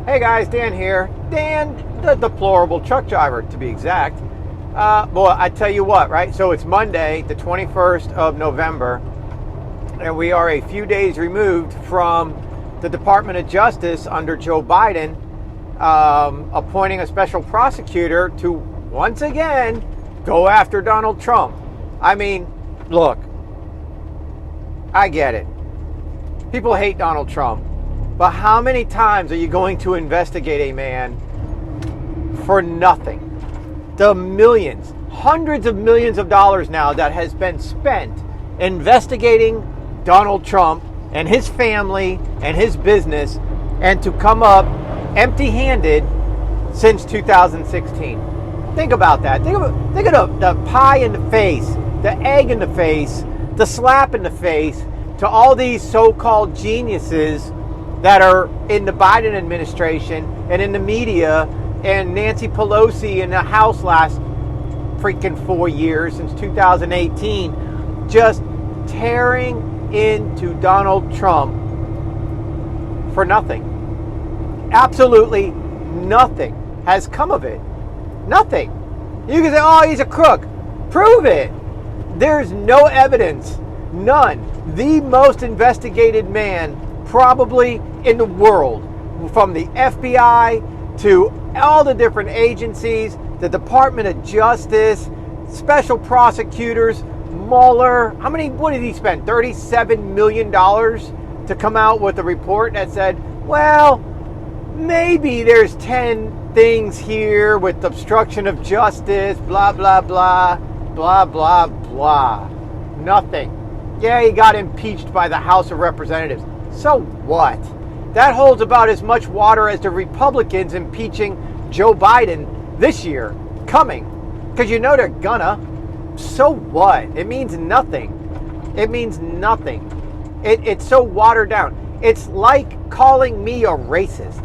Hey guys, Dan here. Dan, the Deplorable truck driver to be exact. Well, I tell you what, right? So it's Monday, the 21st of November, and we are a few days removed from the Department of Justice under Joe Biden appointing a special prosecutor to once again go after Donald Trump. I mean, look, I get it. People hate Donald Trump. But how many times are you going to investigate a man for nothing? The millions, hundreds of millions of dollars now that has been spent investigating Donald Trump and his family and his business, and to come up empty-handed since 2016. Think about that. Think of the pie in the face, the egg in the face, the slap in the face to all these so-called geniuses that are in the Biden administration and in the media, and Nancy Pelosi in the House last freaking 4 years since 2018, just tearing into Donald Trump for nothing. Absolutely nothing has come of it. Nothing. You can say, oh, he's a crook. Prove it. There's no evidence. None. The most investigated man probably in the world, from the FBI to all the different agencies, the Department of Justice, special prosecutors, Mueller. What did he spend? $37 million to come out with a report that said, well, maybe there's 10 things here with obstruction of justice, blah, blah, blah, blah, blah, blah. Nothing. Yeah, he got impeached by the House of Representatives. So what? That holds about as much water as the Republicans impeaching Joe Biden this year coming. Because you know they're gonna. So what? It means nothing. It means nothing. It's so watered down. It's like calling me a racist.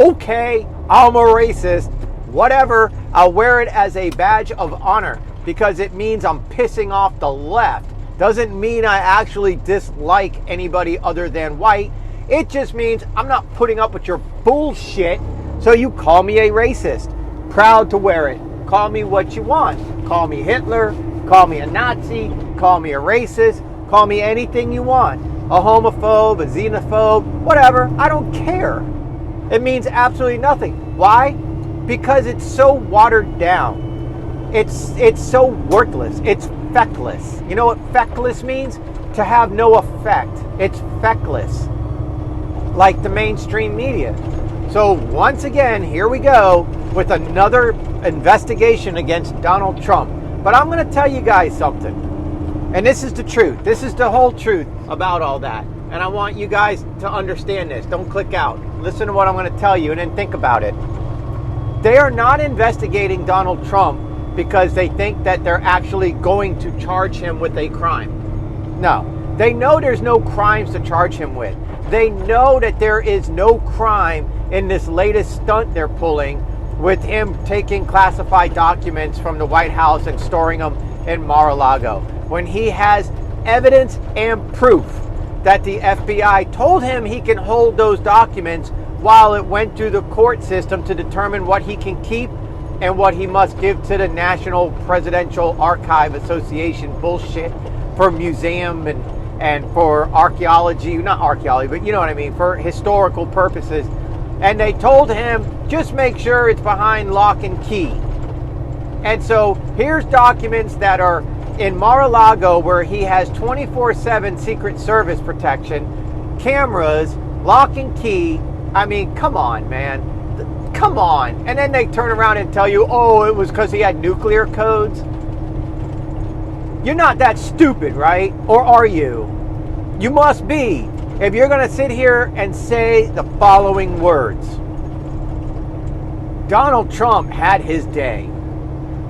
Okay, I'm a racist. Whatever. I'll wear it as a badge of honor because it means I'm pissing off the left. Doesn't mean I actually dislike anybody other than white. It just means I'm not putting up with your bullshit, so you call me a racist. Proud to wear it. Call me what you want. Call me Hitler, call me a Nazi, call me a racist, call me anything you want. A homophobe, a xenophobe, whatever. I don't care. It means absolutely nothing. Why? Because it's so watered down. It's so worthless. It's feckless. You know what feckless means? To have no effect. It's feckless. Like the mainstream media. So once again, here we go with another investigation against Donald Trump. But I'm going to tell you guys something. And this is the truth. This is the whole truth about all that. And I want you guys to understand this. Don't click out. Listen to what I'm going to tell you and then think about it. They are not investigating Donald Trump because they think that they're actually going to charge him with a crime. No. They know there's no crimes to charge him with. They know that there is no crime in this latest stunt they're pulling with him taking classified documents from the White House and storing them in Mar-a-Lago, when he has evidence and proof that the FBI told him he can hold those documents while it went through the court system to determine what he can keep and what he must give to the National Presidential Archive Association bullshit for museum and for archaeology, not archaeology, but you know what I mean, for historical purposes. And they told him, just make sure it's behind lock and key. And so here's documents that are in Mar-a-Lago where he has 24/7 Secret Service protection, cameras, lock and key. I mean, come on, man. Come on. And then they turn around and tell you, oh, it was because he had nuclear codes. You're not that stupid, right? Or are you? You must be. If you're going to sit here and say the following words. Donald Trump had his day.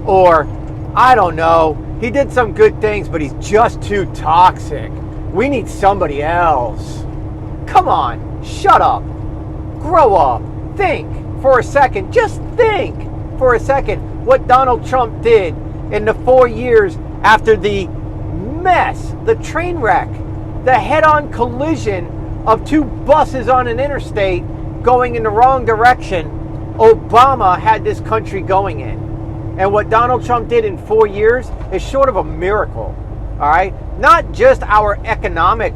Or, I don't know, he did some good things, but he's just too toxic. We need somebody else. Come on, shut up. Grow up. Think for a second. Just think for a second what Donald Trump did in the 4 years after the mess, the train wreck, the head-on collision of two buses on an interstate going in the wrong direction Obama had this country going in. And what Donald Trump did in 4 years is short of a miracle. All right? Not just our economic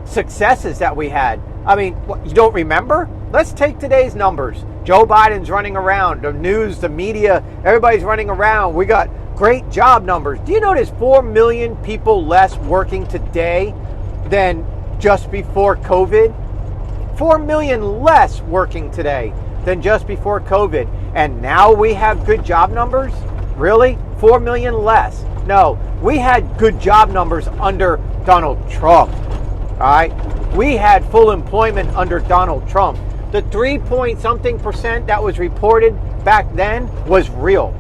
successes that we had. I mean, what, you don't remember? Let's take today's numbers. Joe Biden's running around. The news, the media, everybody's running around. We got great job numbers. Do you know there's 4 million people less working today than just before COVID? 4 million less working today than just before COVID. And now we have good job numbers? Really? 4 million less? No, we had good job numbers under Donald Trump. All right? We had full employment under Donald Trump. The 3-point-something% that was reported back then was real.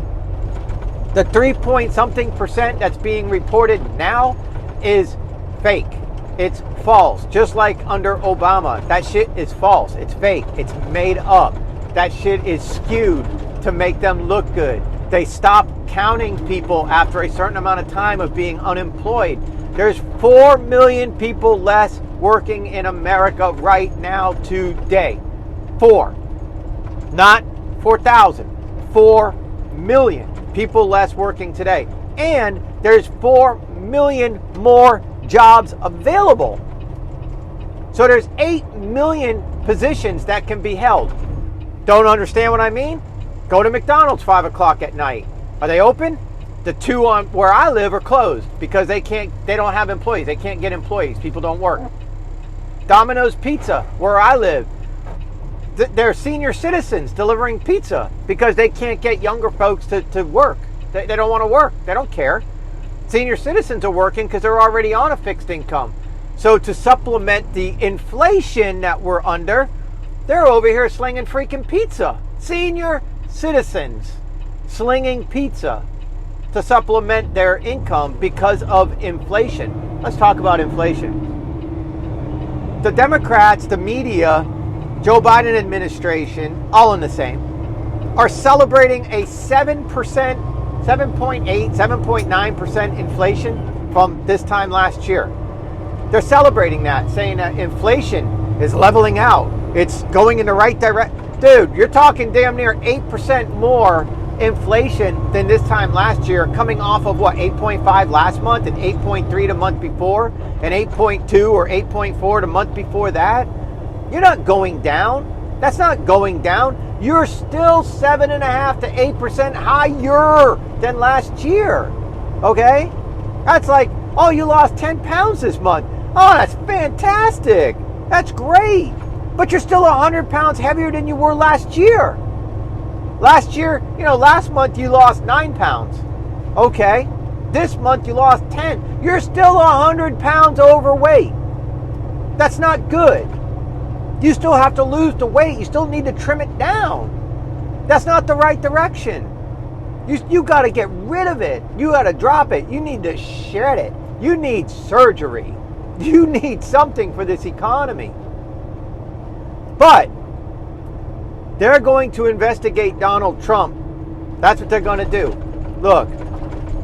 The 3-point-something% that's being reported now is fake. It's false. Just like under Obama. That shit is false. It's fake. It's made up. That shit is skewed to make them look good. They stopped counting people after a certain amount of time of being unemployed. There's 4 million people less working in America right now today. 4. Not 4,000. 4 million people less working today. And there's 4 million more jobs available. So there's 8 million positions that can be held. Don't understand what I mean? Go to McDonald's 5 o'clock at night. Are they open? The two on where I live are closed because they don't have employees. They can't get employees. People don't work. Domino's Pizza, where I live, they're senior citizens delivering pizza because they can't get younger folks to work. They don't want to work. They don't care. Senior citizens are working because they're already on a fixed income. So to supplement the inflation that we're under, they're over here slinging freaking pizza. Senior citizens slinging pizza to supplement their income because of inflation. Let's talk about inflation. The Democrats, the media, Joe Biden administration, all in the same, are celebrating a 7%, 7.8, 7.9% inflation from this time last year. They're celebrating that, saying that inflation is leveling out. It's going in the right direction. Dude, you're talking damn near 8% more inflation than this time last year, coming off of what, 8.5 last month and 8.3 the month before and 8.2 or 8.4 the month before that. You're not going down. That's not going down. You're still 7.5 to 8% higher than last year. Okay? That's like, oh, you lost 10 pounds this month. Oh, that's fantastic. That's great. But you're still 100 pounds heavier than you were last year. Last year, last month you lost 9 pounds. Okay. This month you lost 10. You're still 100 pounds overweight. That's not good. You still have to lose the weight. You still need to trim it down. That's not the right direction. You got to get rid of it. You got to drop it. You need to shed it. You need surgery. You need something for this economy. But they're going to investigate Donald Trump. That's what they're going to do. Look,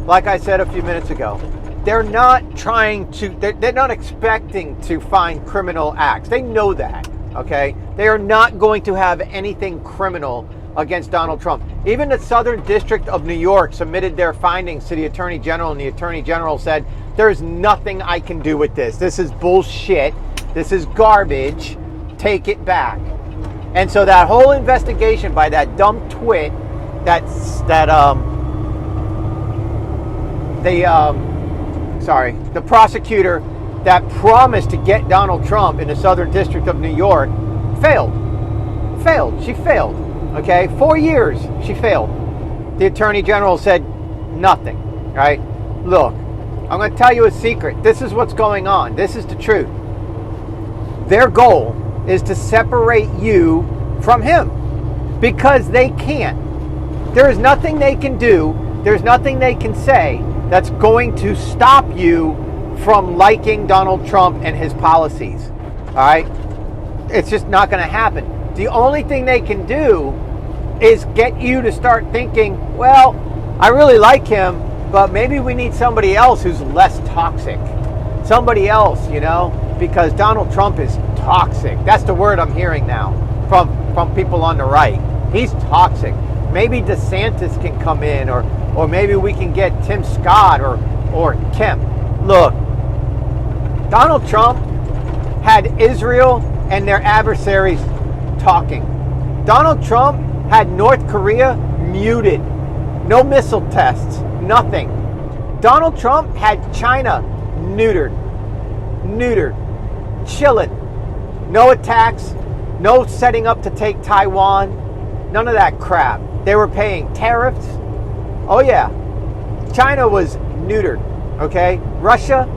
like I said a few minutes ago, they're not they're not expecting to find criminal acts. They know that, okay? They are not going to have anything criminal against Donald Trump. Even the Southern District of New York submitted their findings to the Attorney General, and the Attorney General said, there's nothing I can do with this. This is bullshit. This is garbage. Take it back. And so that whole investigation by that dumb twit, the prosecutor that promised to get Donald Trump in the Southern District of New York failed. She failed. Okay, 4 years she failed. The Attorney General said nothing. Right? Look, I'm going to tell you a secret. This is what's going on. This is the truth. Their goal is to separate you from him because they can't. There is nothing they can do. There's nothing they can say that's going to stop you from liking Donald Trump and his policies. All right? It's just not going to happen. The only thing they can do is get you to start thinking, well, I really like him, but maybe we need somebody else who's less toxic. Somebody else, because Donald Trump is toxic. That's the word I'm hearing now from people on the right. He's toxic. Maybe DeSantis can come in, or maybe we can get Tim Scott or Kemp. Look, Donald Trump had Israel and their adversaries talking. Donald Trump had North Korea muted. No missile tests, nothing. Donald Trump had China neutered, chilling. No attacks, no setting up to take Taiwan, none of that crap. They were paying tariffs. Oh yeah, China was neutered, okay? Russia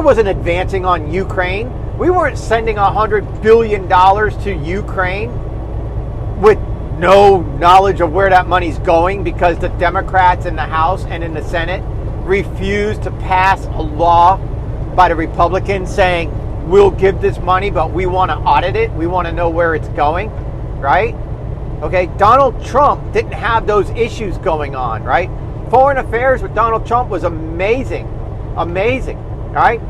wasn't advancing on Ukraine. We weren't sending $100 billion to Ukraine with no knowledge of where that money's going because the Democrats in the House and in the Senate refused to pass a law by the Republicans saying, we'll give this money, but we want to audit it. We want to know where it's going, right? Okay, Donald Trump didn't have those issues going on, right? Foreign affairs with Donald Trump was amazing, all right?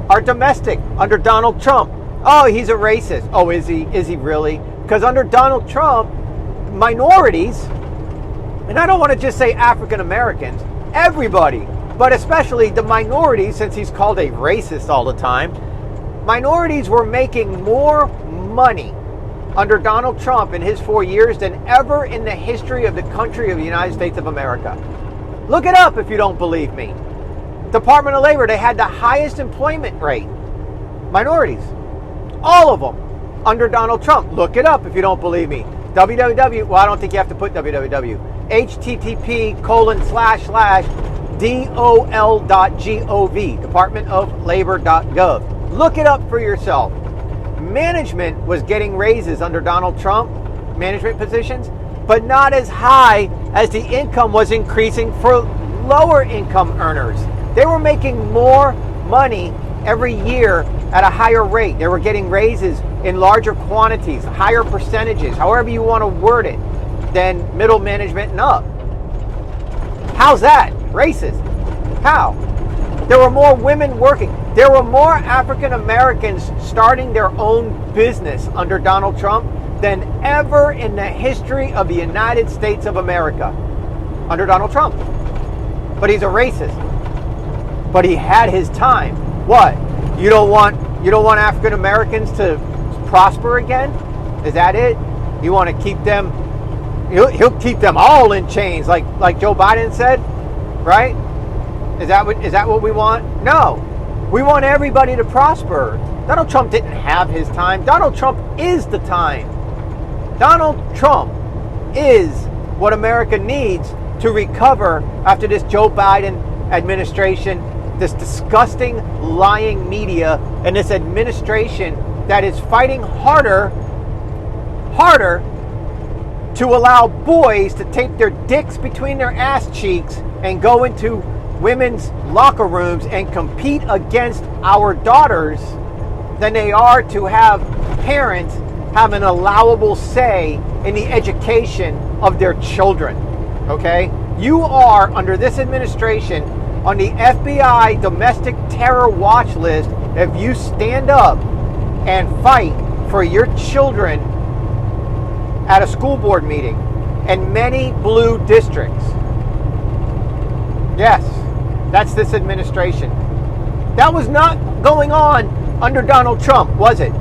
Our domestic under Donald Trump, oh, he's a racist. Oh, is he? Is he really? Because under Donald Trump, minorities, and I don't want to just say African Americans, everybody, but especially the minorities, since he's called a racist all the time, minorities were making more money under Donald Trump in his 4 years than ever in the history of the country of the United States of America. Look it up if you don't believe me. Department of Labor, they had the highest employment rate. Minorities, all of them, under Donald Trump. Look it up if you don't believe me. www, well, I don't think you have to put www. http://dol.gov, departmentoflabor.gov. Look it up for yourself. Management was getting raises under Donald Trump, management positions, but not as high as the income was increasing for lower income earners. They were making more money every year at a higher rate. They were getting raises in larger quantities, higher percentages, however you want to word it, than middle management and up. How's that? Racist. How? There were more women working. There were more African Americans starting their own business under Donald Trump than ever in the history of the United States of America under Donald Trump. But he's a racist. But he had his time. What? You don't want African Americans to prosper again? Is that it? You want to keep them? He'll keep them all in chains, like Joe Biden said, right? Is that what we want? No. We want everybody to prosper. Donald Trump didn't have his time. Donald Trump is the time. Donald Trump is what America needs to recover after this Joe Biden administration, this disgusting lying media, and this administration that is fighting harder to allow boys to tape their dicks between their ass cheeks and go into women's locker rooms and compete against our daughters than they are to have parents have an allowable say in the education of their children. Okay? You are, under this administration, on the FBI domestic terror watch list if you stand up and fight for your children at a school board meeting in many blue districts. Yes, that's this administration. That was not going on under Donald Trump, was it?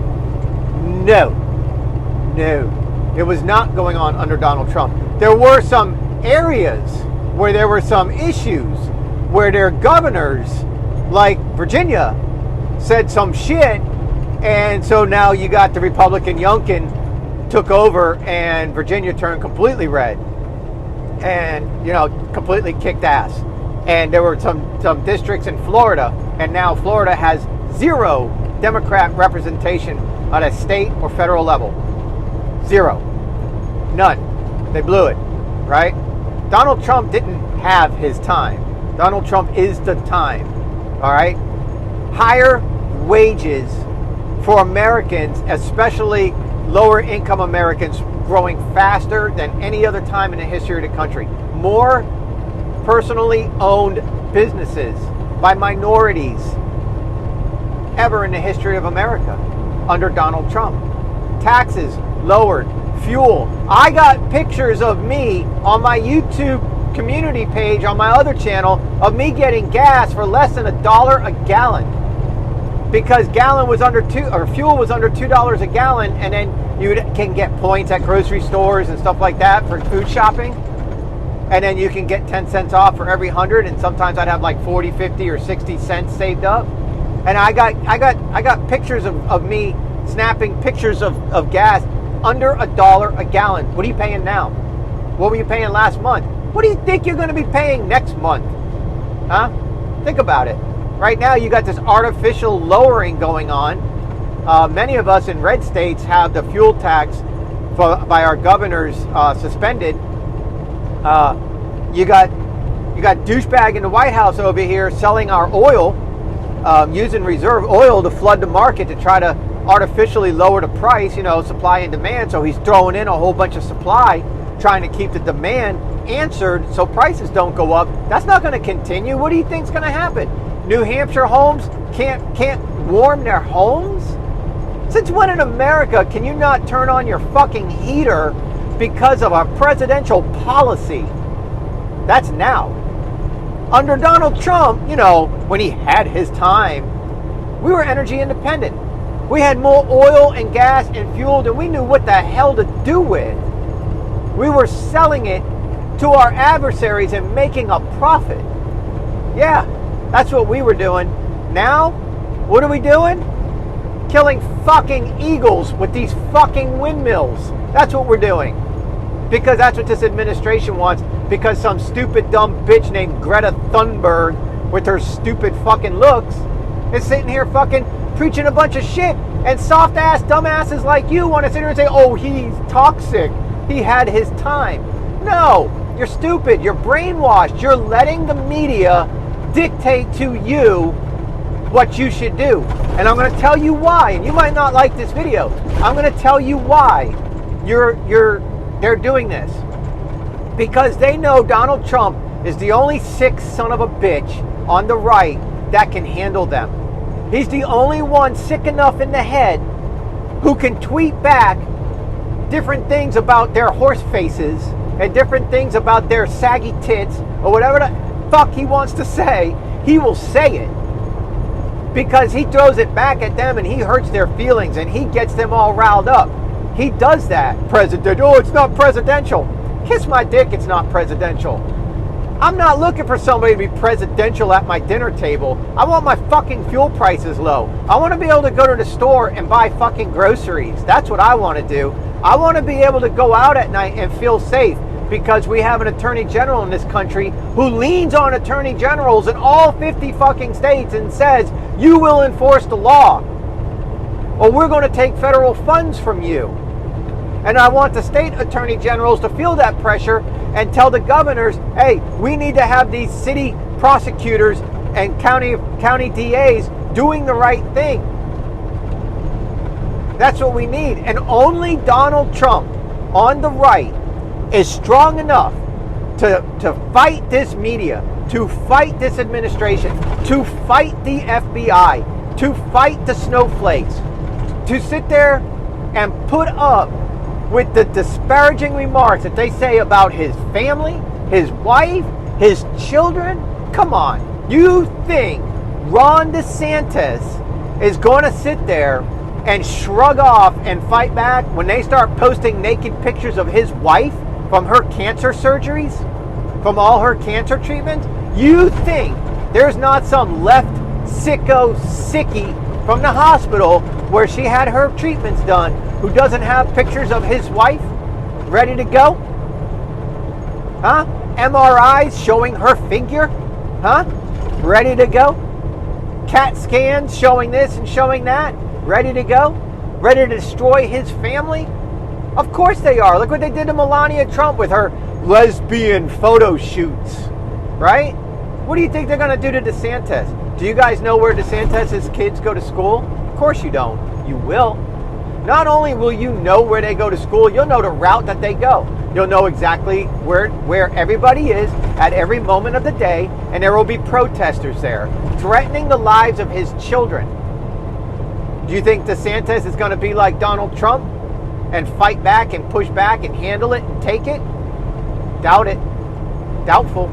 No. It was not going on under Donald Trump. There were some areas where there were some issues where their governors, like Virginia, said some shit, and so now you got the Republican Youngkin took over and Virginia turned completely red and, completely kicked ass. And there were some districts in Florida, and now Florida has 0 Democrat representation at a state or federal level. 0. None. They blew it, right? Donald Trump didn't have his time. Donald Trump is the time, all right? Higher wages for Americans, especially lower income Americans, growing faster than any other time in the history of the country. More personally owned businesses by minorities. ever in the history of America under Donald Trump. Taxes lowered, fuel. I got pictures of me on my YouTube community page on my other channel of me getting gas for less than $1 a gallon, because fuel was under $2 a gallon, and then you can get points at grocery stores and stuff like that for food shopping, and then you can get 10 cents off for every 100, and sometimes I'd have like 40, 50, or 60 cents saved up. And I got pictures of me snapping pictures of gas under $1 a gallon. What are you paying now? What were you paying last month? What do you think you're going to be paying next month? Huh? Think about it. Right now, you got this artificial lowering going on. Many of us in red states have the fuel tax by our governors suspended. You got douchebag in the White House over here selling our oil, using reserve oil to flood the market to try to artificially lower the price, supply and demand. So he's throwing in a whole bunch of supply, trying to keep the demand answered so prices don't go up. That's not going to continue. What do you think's going to happen? New Hampshire homes can't warm their homes? Since when in America can you not turn on your fucking heater because of a presidential policy? That's now. Under Donald Trump, when he had his time, we were energy independent. We had more oil and gas and fuel than we knew what the hell to do with. We were selling it to our adversaries and making a profit. Yeah, that's what we were doing. Now, what are we doing? Killing fucking eagles with these fucking windmills. That's what we're doing. Because that's what this administration wants. Because some stupid dumb bitch named Greta Thunberg with her stupid fucking looks is sitting here fucking preaching a bunch of shit. And soft ass dumbasses like you want to sit here and say, oh, he's toxic. He had his time. No, you're stupid. You're brainwashed. You're letting the media dictate to you what you should do. And I'm going to tell you why. And you might not like this video. I'm going to tell you why they're doing this. Because they know Donald Trump is the only sick son of a bitch on the right that can handle them. He's the only one sick enough in the head who can tweet back different things about their horse faces and different things about their saggy tits or whatever the fuck he wants to say. He will say it because he throws it back at them and he hurts their feelings and he gets them all riled up. He does that. Oh, it's not presidential. Kiss my dick, it's not presidential. I'm not looking for somebody to be presidential at my dinner table. I want my fucking fuel prices low. I want to be able to go to the store and buy fucking groceries. That's what I want to do. I want to be able to go out at night and feel safe because we have an attorney general in this country who leans on attorney generals in all 50 fucking states and says, you will enforce the law or we're going to take federal funds from you. And I want the state attorney generals to feel that pressure and tell the governors, hey, we need to have these city prosecutors and county DAs doing the right thing. That's what we need. And only Donald Trump on the right is strong enough to fight this media, to fight this administration, to fight the FBI, to fight the snowflakes, to sit there and put up with the disparaging remarks that they say about his family, his wife, his children. Come on. You think Ron DeSantis is going to sit there and shrug off and fight back when they start posting naked pictures of his wife from her cancer surgeries, from all her cancer treatments? You think there's not some left sicko sickie from the hospital where she had her treatments done who doesn't have pictures of his wife ready to go? Huh? MRIs showing her figure? Huh? Ready to go? CAT scans showing this and showing that? Ready to go? Ready to destroy his family? Of course they are. Look what they did to Melania Trump with her lesbian photo shoots. Right? What do you think they're going to do to DeSantis? Do you guys know where DeSantis' kids go to school? Of course you don't. You will. Not only will you know where they go to school, you'll know the route that they go. You'll know exactly where everybody is at every moment of the day, and there will be protesters there threatening the lives of his children. Do you think DeSantis is going to be like Donald Trump and fight back and push back and handle it and take it? Doubt it. Doubtful.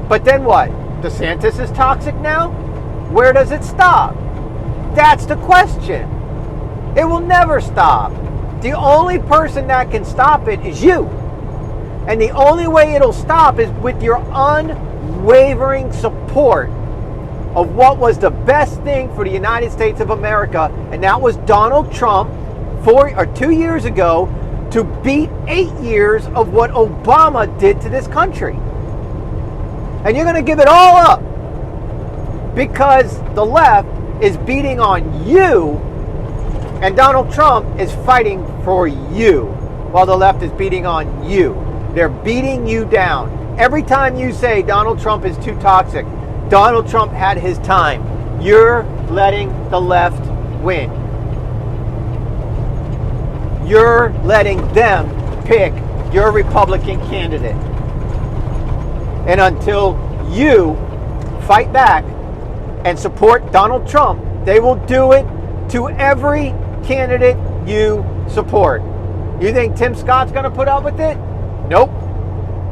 But then what? DeSantis is toxic now? Where does it stop? That's the question. It will never stop. The only person that can stop it is you. And the only way it'll stop is with your unwavering support of what was the best thing for the United States of America, and that was Donald Trump 2 years ago to beat 8 years of what Obama did to this country. And you're going to give it all up because the left is beating on you and Donald Trump is fighting for you while the left is beating on you. They're beating you down. Every time you say Donald Trump is too toxic, Donald Trump had his time. You're letting the left win. You're letting them pick your Republican candidate. And until you fight back and support Donald Trump, they will do it to every candidate you support. You think Tim Scott's going to put up with it? Nope.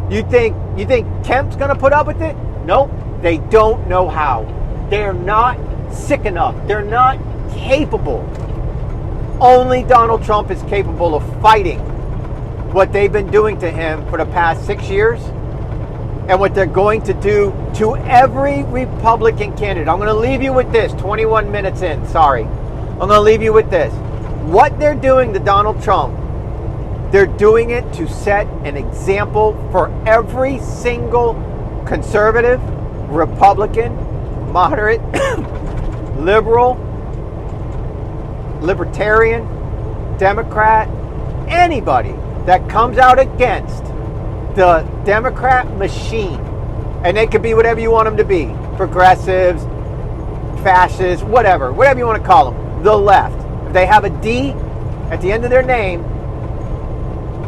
You think Kemp's going to put up with it? Nope. They don't know how. They're not sick enough. They're not capable. Only Donald Trump is capable of fighting what they've been doing to him for the past 6 years and what they're going to do to every Republican candidate. I'm going to leave you with this, 21 minutes in, sorry. I'm going to leave you with this. What they're doing to Donald Trump, they're doing it to set an example for every single conservative, Republican, moderate, liberal, libertarian, Democrat, anybody that comes out against the Democrat machine. And they could be whatever you want them to be. Progressives, fascists, whatever you want to call them. The left. If they have a D at the end of their name,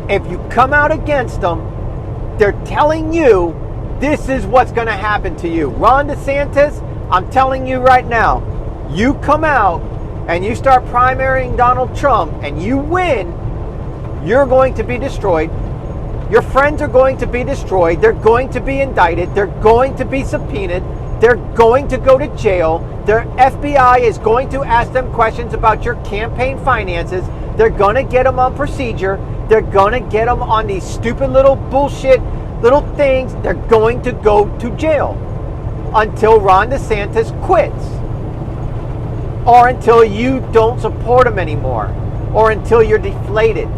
if you come out against them, they're telling you this is what's going to happen to you. Ron DeSantis, I'm telling you right now, you come out and you start primarying Donald Trump and you win, you're going to be destroyed. Your friends are going to be destroyed. They're going to be indicted. They're going to be subpoenaed. They're going to go to jail. Their FBI is going to ask them questions about your campaign finances. They're going to get them on procedure. They're going to get them on these stupid little bullshit little things. They're going to go to jail until Ron DeSantis quits, or until you don't support him anymore, or until you're deflated.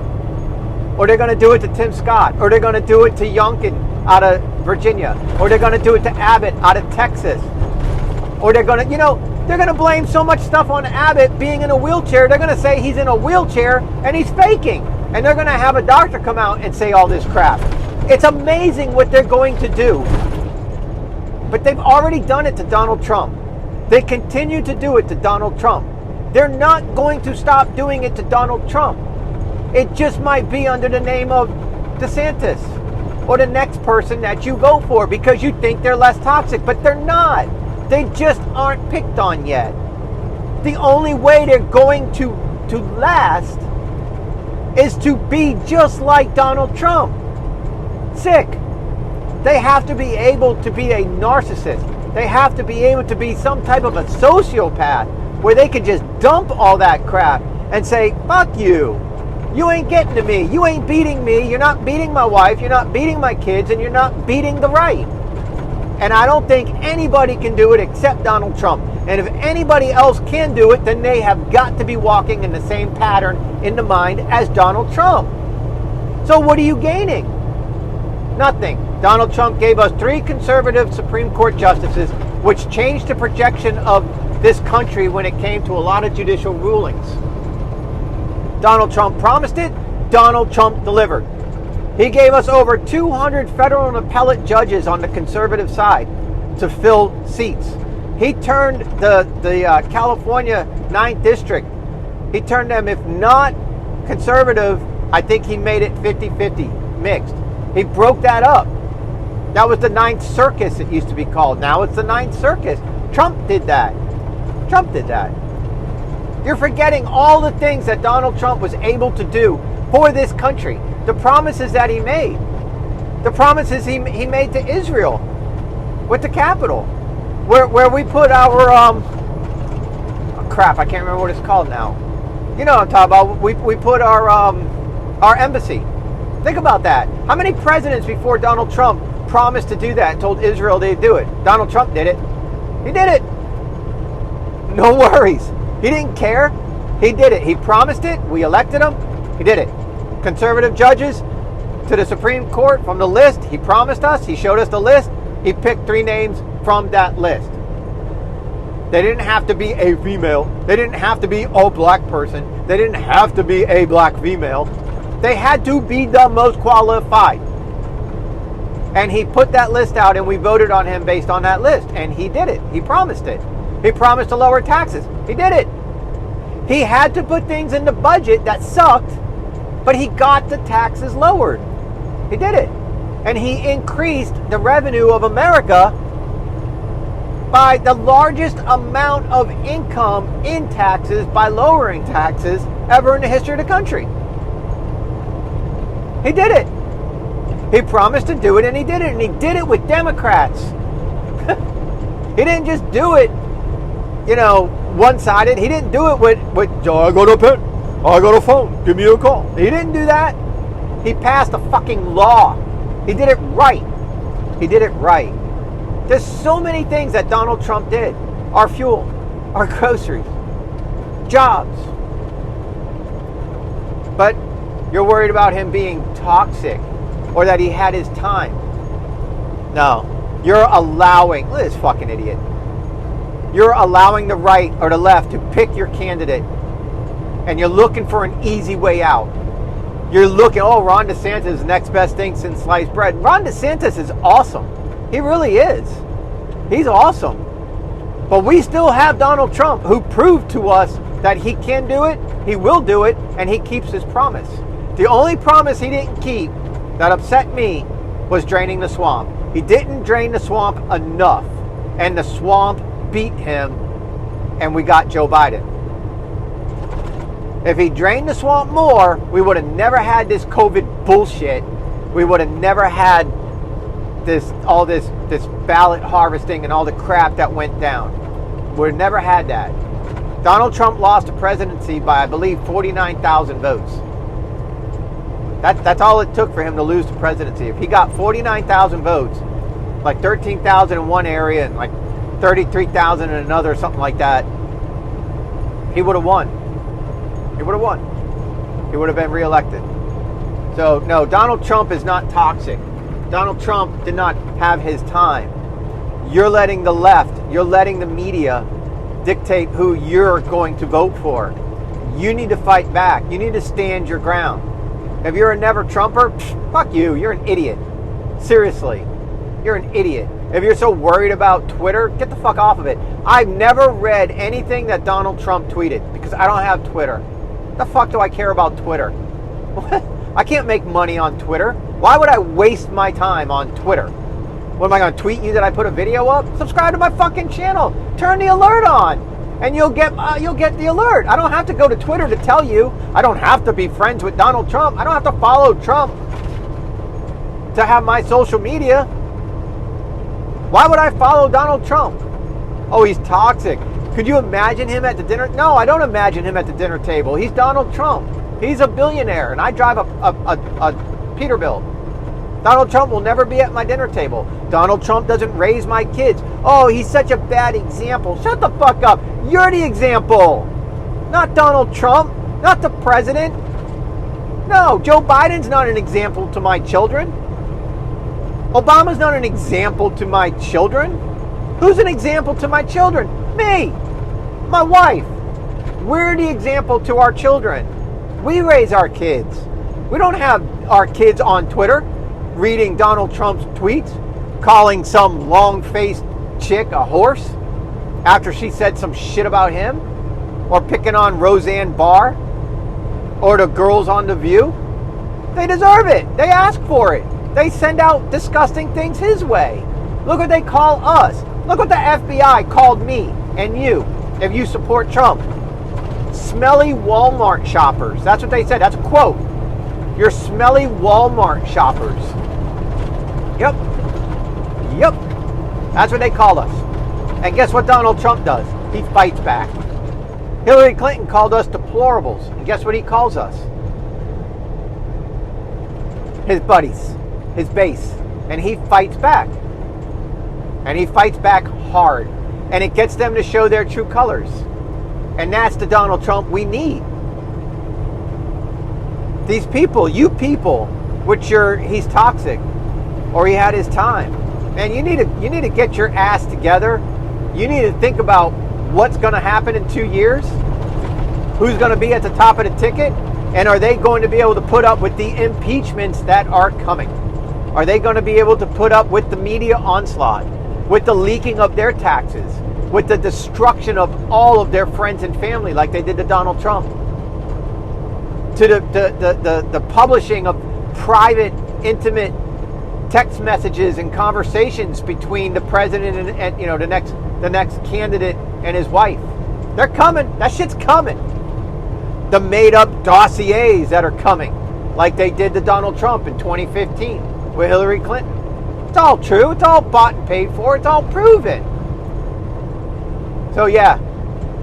Or they're going to do it to Tim Scott, or they're going to do it to Youngkin out of Virginia, or they're going to do it to Abbott out of Texas, or they're going to, they're going to blame so much stuff on Abbott being in a wheelchair. They're going to say he's in a wheelchair and he's faking, and they're going to have a doctor come out and say all this crap. It's amazing what they're going to do, but they've already done it to Donald Trump. They continue to do it to Donald Trump. They're not going to stop doing it to Donald Trump. It just might be under the name of DeSantis or the next person that you go for because you think they're less toxic, but they're not. They just aren't picked on yet. The only way they're going to last is to be just like Donald Trump. Sick. They have to be able to be a narcissist. They have to be able to be some type of a sociopath where they can just dump all that crap and say, fuck you. You ain't getting to me. You ain't beating me. You're not beating my wife. You're not beating my kids. And you're not beating the right. And I don't think anybody can do it except Donald Trump. And if anybody else can do it, then they have got to be walking in the same pattern in the mind as Donald Trump. So what are you gaining? Nothing. Donald Trump gave us 3 conservative Supreme Court justices, which changed the projection of this country when it came to a lot of judicial rulings. Donald Trump promised it. Donald Trump delivered. He gave us over 200 federal and appellate judges on the conservative side to fill seats. He turned the California 9th District, he turned them, if not conservative, I think he made it 50-50 mixed. He broke that up. That was the 9th Circus, it used to be called. Now it's the 9th Circus. Trump did that. Trump did that. You're forgetting all the things that Donald Trump was able to do for this country. The promises that he made. The promises he made to Israel with the Capitol. Where we put our, crap, I can't remember what it's called now. You know what I'm talking about. We put our embassy. Think about that. How many presidents before Donald Trump promised to do that and told Israel they'd do it? Donald Trump did it. He did it. No worries. He didn't care. He did it. He promised it. We elected him. He did it. Conservative judges to the Supreme Court from the list. He promised us. He showed us the list. He picked 3 names from that list. They didn't have to be a female. They didn't have to be a black person. They didn't have to be a black female. They had to be the most qualified. And he put that list out and we voted on him based on that list. And he did it. He promised it. He promised to lower taxes. He did it. He had to put things in the budget that sucked, but he got the taxes lowered. He did it. And he increased the revenue of America by the largest amount of income in taxes by lowering taxes ever in the history of the country. He did it. He promised to do it and he did it. And he did it with Democrats. He didn't just do it, one-sided. He didn't do it with I got a pen, I got a phone, give me a call. He didn't do that. He passed a fucking law. He did it right. He did it right. There's so many things that Donald Trump did. Our fuel, our groceries, jobs. But you're worried about him being toxic or that he had his time. No, you're allowing, look at this fucking idiot. You're allowing the right or the left to pick your candidate and you're looking for an easy way out. You're looking, Ron DeSantis is the next best thing since sliced bread. Ron DeSantis is awesome. He really is. He's awesome. But we still have Donald Trump who proved to us that he can do it, he will do it, and he keeps his promise. The only promise he didn't keep that upset me was draining the swamp. He didn't drain the swamp enough, and the swamp beat him, and we got Joe Biden. If he drained the swamp more, we would have never had this COVID bullshit. We would have never had all this ballot harvesting and all the crap that went down. We would have never had that. Donald Trump lost the presidency by, I believe, 49,000 votes. That's all it took for him to lose the presidency. If he got 49,000 votes, like 13,000 in one area and like 33,000 in another, something like that, he would have won. He would have won. He would have been reelected. So, no, Donald Trump is not toxic. Donald Trump did not have his time. You're letting the left, you're letting the media dictate who you're going to vote for. You need to fight back. You need to stand your ground. If you're a never Trumper, fuck you. You're an idiot. Seriously. You're an idiot. If you're so worried about Twitter, get the fuck off of it. I've never read anything that Donald Trump tweeted because I don't have Twitter. The fuck do I care about Twitter? I can't make money on Twitter. Why would I waste my time on Twitter? What, am I going to tweet you that I put a video up? Subscribe to my fucking channel. Turn the alert on. And you'll get the alert. I don't have to go to Twitter to tell you. I don't have to be friends with Donald Trump. I don't have to follow Trump to have my social media. Why would I follow Donald Trump? Oh, he's toxic. Could you imagine him at the dinner? No, I don't imagine him at the dinner table. He's Donald Trump. He's a billionaire, and I drive a Peterbilt. Donald Trump will never be at my dinner table. Donald Trump doesn't raise my kids. Oh, he's such a bad example. Shut the fuck up. You're the example. Not Donald Trump. Not the president. No, Joe Biden's not an example to my children. Obama's not an example to my children. Who's an example to my children? Me. My wife. We're the example to our children. We raise our kids. We don't have our kids on Twitter reading Donald Trump's tweets, calling some long-faced chick a horse after she said some shit about him, or picking on Roseanne Barr or the girls on The View. They deserve it. They ask for it. They send out disgusting things his way. Look what they call us. Look what the FBI called me and you if you support Trump. smelly Walmart shoppers. That's what they said. That's a quote. You're smelly Walmart shoppers. Yep. Yep. That's what they call us. And guess what Donald Trump does? He fights back. Hillary Clinton called us deplorables. And guess what he calls us? His buddies. His base. And he fights back. And he fights back hard. And it gets them to show their true colors. And that's the Donald Trump we need. These people, you people, he's toxic, or he had his time. And you need to get your ass together. You need to think about what's going to happen in 2 years. Who's going to be at the top of the ticket? And are they going to be able to put up with the impeachments that are coming? Are they going to be able to put up with the media onslaught, with the leaking of their taxes, with the destruction of all of their friends and family like they did to Donald Trump? To the publishing of private, intimate text messages and conversations between the president and the next candidate and his wife. They're coming. That shit's coming. The made-up dossiers that are coming, like they did to Donald Trump in 2015 with Hillary Clinton. It's all true. It's all bought and paid for. It's all proven. So yeah,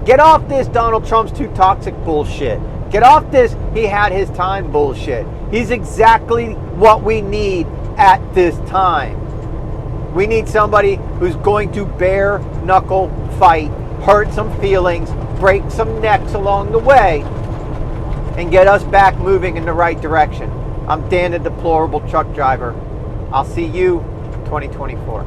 get off this Donald Trump's too toxic bullshit. Get off this he had his time bullshit. He's exactly what we need at this time. We need somebody who's going to bare knuckle fight, hurt some feelings, break some necks along the way, and get us back moving in the right direction. I'm Dan, the Deplorable Truck Driver. I'll see you 2024.